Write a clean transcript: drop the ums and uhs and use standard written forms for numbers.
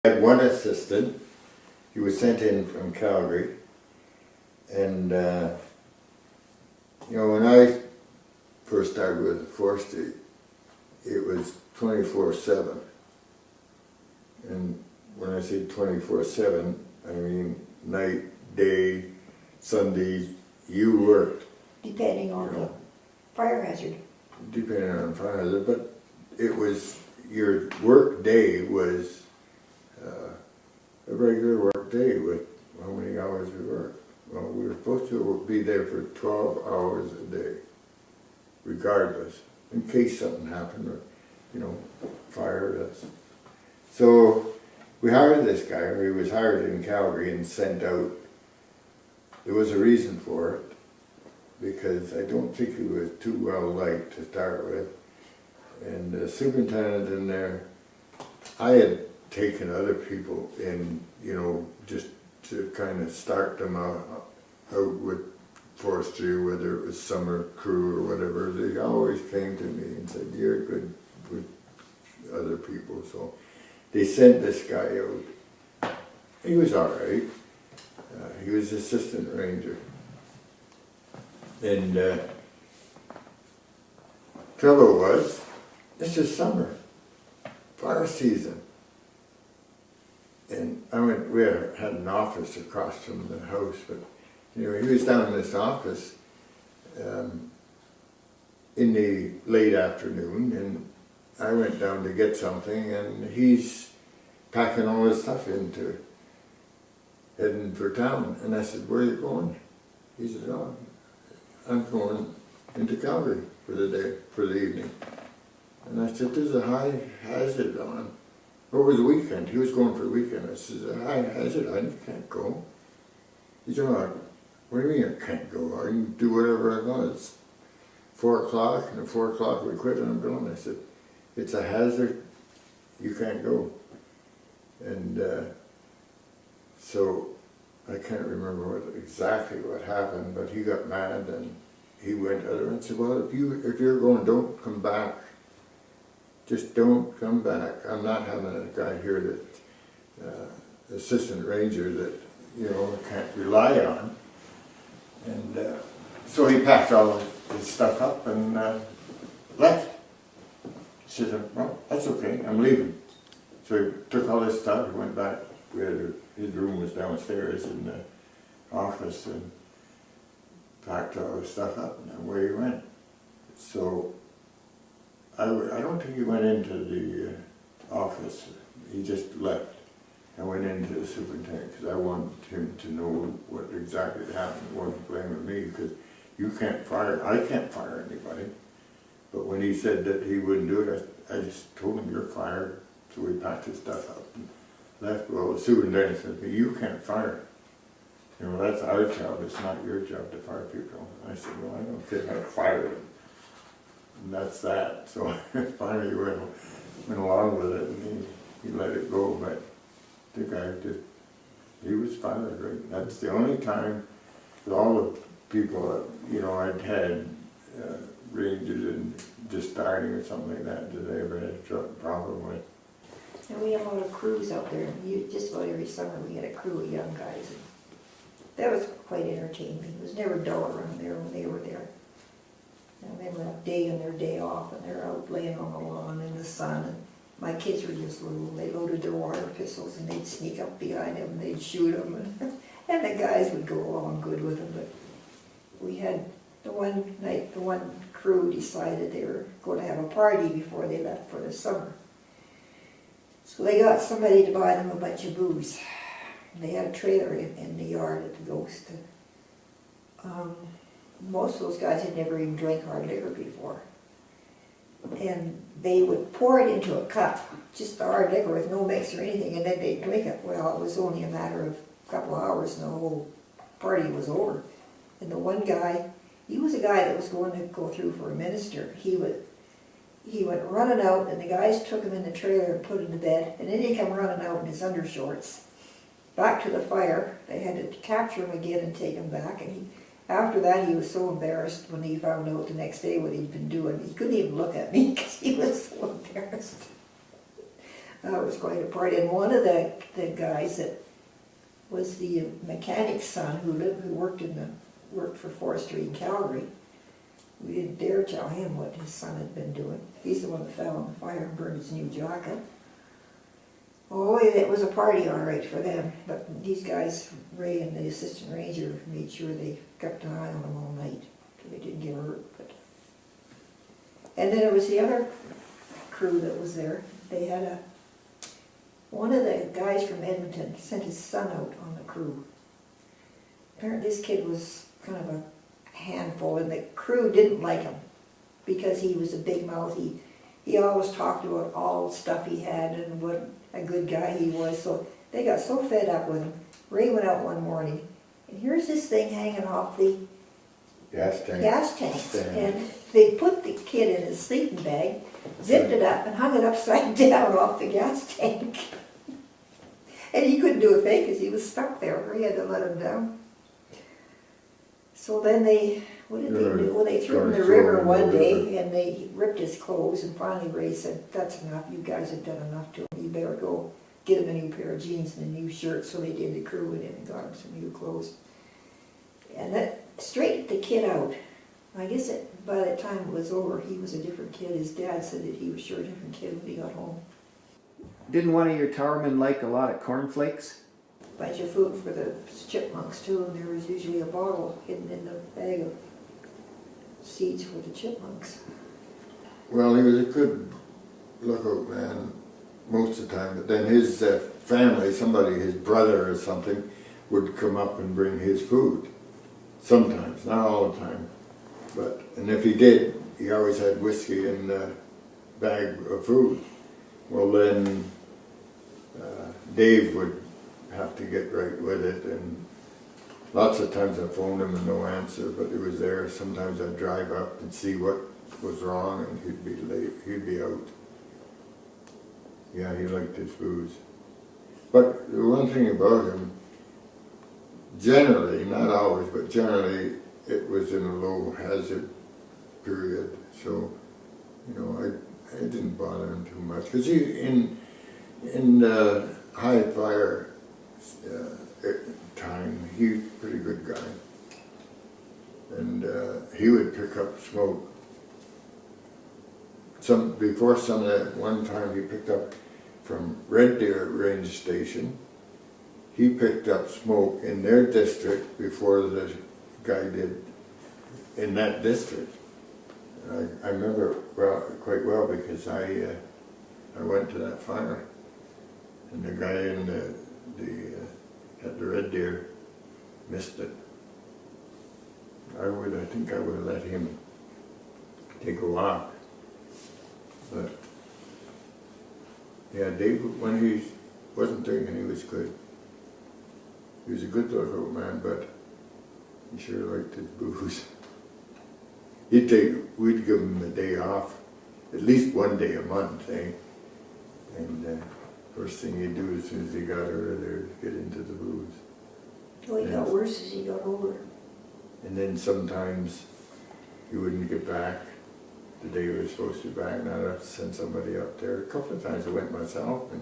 I had one assistant. He was sent in from Calgary, and when I first started with forestry, it was 24/7. And when I say 24/7, I mean night, day, Sundays. You worked. Depending on the fire hazard. Depending on fire hazard, but it was your work day was a regular work day with how many hours we worked. Well, we were supposed to be there for 12 hours a day, regardless, in case something happened or, fired us. So we hired this guy, or he was hired in Calgary and sent out. There was a reason for it, because I don't think he was too well liked to start with. And the superintendent in there, I had taken other people in, just to kind of start them out with forestry, whether it was summer crew or whatever. They always came to me and said, "You're good with other people." So they sent this guy out. He was all right. He was assistant ranger. And trouble was, this is summer, fire season. And we had an office across from the house, but he was down in this office in the late afternoon, and I went down to get something, and he's packing all his stuff into heading for town. And I said, "Where are you going?" He said, "Oh, I'm going into Calgary for the day, for the evening." And I said, "There's a high hazard on." What was the weekend? He was going for the weekend. I said, "A high hazard, I can't go." He said, "Oh, what do you mean I can't go? I can do whatever I want. It's 4 o'clock, and at 4 o'clock we quit and I'm going." I said, "It's a hazard, you can't go." And so I can't remember exactly what happened, but he got mad and he went out and said, "Well, if you're going, don't come back. Just don't come back. I'm not having a guy here that assistant ranger that I can't rely on." And so he packed all his stuff up and left. He said, "Well, that's okay. I'm leaving." So he took all his stuff and went back. His room was downstairs in the office, and packed all his stuff up, and away he went. So I don't think he went into the office. He just left and went into the superintendent, because I wanted him to know what exactly happened. He wasn't blaming me, because I can't fire anybody. But when he said that he wouldn't do it, I just told him, "You're fired." So he packed his stuff up and left. Well, the superintendent said, "You can't fire. That's our job. It's not your job to fire people." I said, "Well, I don't care how to fire them." And that's that. So I finally went along with it, and he let it go. But the guy he was fired, right? That's the only time with all the people, I'd had rangers and just starting or something like that I ever had a problem with. And we had a lot of crews out there. Just about every summer we had a crew of young guys. And that was quite entertaining. It was never dull around there when they were there. And they were a day on their day off, and they're out laying on the lawn in the sun. And my kids were just little. They loaded their water pistols, and they'd sneak up behind them, and they'd shoot them. And the guys would go along good with them. But we had the one night, the one crew decided they were going to have a party before they left for the summer. So they got somebody to buy them a bunch of booze. They had a trailer in the yard at the Ghost. Most of those guys had never even drank hard liquor before. And they would pour it into a cup, just the hard liquor with no mix or anything, and then they'd drink it. Well, it was only a matter of a couple of hours and the whole party was over. And the one guy, he was a guy that was going to go through for a minister. He went running out, and the guys took him in the trailer and put him to bed, and then he came running out in his undershorts back to the fire. They had to capture him again and take him back, and after that he was so embarrassed when he found out the next day what he'd been doing. He couldn't even look at me because he was so embarrassed. That was quite a party. And one of the guys that was the mechanic's son who worked for forestry in Calgary, we didn't dare tell him what his son had been doing. He's the one that fell on the fire and burned his new jacket. Oh, it was a party all right for them. But these guys, Ray and the assistant ranger, made sure they kept an eye on them all night so they didn't get hurt. And then it was the other crew that was there. They had one of the guys from Edmonton sent his son out on the crew. Apparently this kid was kind of a handful, and the crew didn't like him because he was a big mouth. He always talked about all the stuff he had and what a good guy he was. So they got so fed up with him. Ray went out one morning, and here's this thing hanging off the gas tanks. And they put the kid in his sleeping bag, zipped it up, and hung it upside down off the gas tank. And he couldn't do a thing because he was stuck there. Ray had to let him down. So then what did they do? Well, they threw him in the river one day, and they ripped his clothes, and finally Ray said, that's enough, you guys have done enough to him. You better go get him a new pair of jeans and a new shirt. So they did. The crew went in and got him some new clothes. And that straightened the kid out. I guess by the time it was over, he was a different kid. His dad said that he was sure a different kid when he got home. Didn't one of your towermen like a lot of cornflakes? Bunch of food for the chipmunks too, and there was usually a bottle hidden in the bag of seeds for the chipmunks. Well, he was a good lookout man most of the time, but then his family, his brother or something, would come up and bring his food. Sometimes, not all the time. And if he did, he always had whiskey in the bag of food. Well then, Dave would have to get right with it, and lots of times I phoned him and no answer, but he was there. Sometimes I'd drive up and see what was wrong, and he'd be late, he'd be out. Yeah, he liked his booze. But the one thing about him, generally, not always, but generally, it was in a low hazard period, so, I didn't bother him too much, because in high fire time, he was a pretty good guy. And he would pick up smoke. One time he picked up from Red Deer Range Station, he picked up smoke in their district before the guy did in that district. I remember quite well because I went to that fire, and the guy in at the Red Deer missed it. I think I would have let him take a walk. But yeah, Dave, when he wasn't drinking, he was good. He was a good little man, but he sure liked his booze. We'd give him a day off, at least one day a month, eh? And first thing he'd do as soon as he got out of there is get into the booze. Well, he got worse as he got older. And then sometimes he wouldn't get back the day he was supposed to be back, and I'd have to send somebody up there. A couple of times I went myself, and